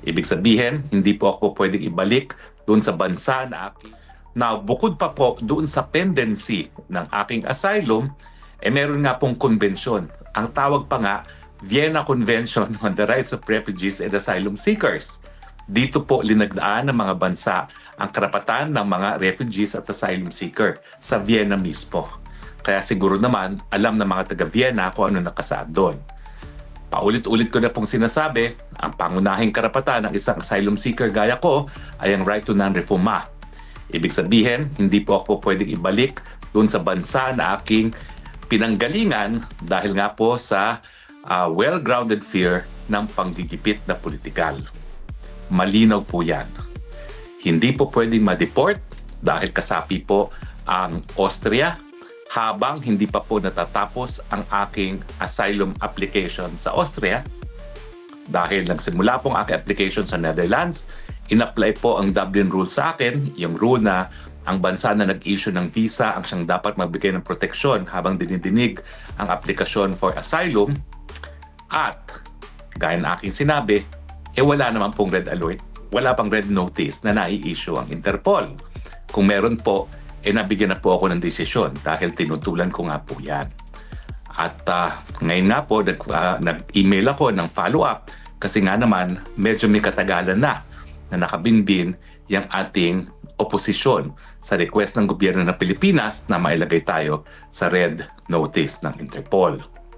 Ibig sabihin, hindi po ako pwedeng ibalik doon sa bansa na aking. Now, bukod pa po doon sa pendency ng aking asylum, meron nga pong konbensyon. Ang tawag pa nga, Vienna Convention on the Rights of Refugees and Asylum Seekers. Dito po linagdaan ng mga bansa ang karapatan ng mga refugees at asylum seeker sa Vienna mismo. Kaya siguro naman, alam ng mga taga-Vienna kung ano nakasaad doon. Paulit-ulit ko na pong sinasabi, ang pangunahing karapatan ng isang asylum seeker gaya ko ay ang right to non-refoulement. Ibig sabihin, hindi po ako pwedeng ibalik doon sa bansa na aking pinanggalingan dahil nga po sa well-grounded fear ng panggigipit na politikal. Malinaw po yan. Hindi po pwedeng ma-deport dahil kasapi po ang Austria habang hindi pa po natatapos ang aking asylum application sa Austria. Dahil nagsimula pong aking application sa Netherlands, in-apply po ang Dublin Rule sa akin, yung rule na ang bansa na nag-issue ng visa ang siyang dapat magbigay ng proteksyon habang dinidinig ang aplikasyon for asylum. At, gaya ng aking sinabi, wala naman pong red alert, wala pang red notice na nai-issue ang Interpol. Kung meron po, nabigyan na po ako ng desisyon dahil tinutulan ko nga po yan. At ngayon nga po, nag-email ako ng follow-up kasi nga naman medyo may katagalan na nakabinbin yung ating oposisyon sa request ng gobyerno ng Pilipinas na mailagay tayo sa red notice ng Interpol.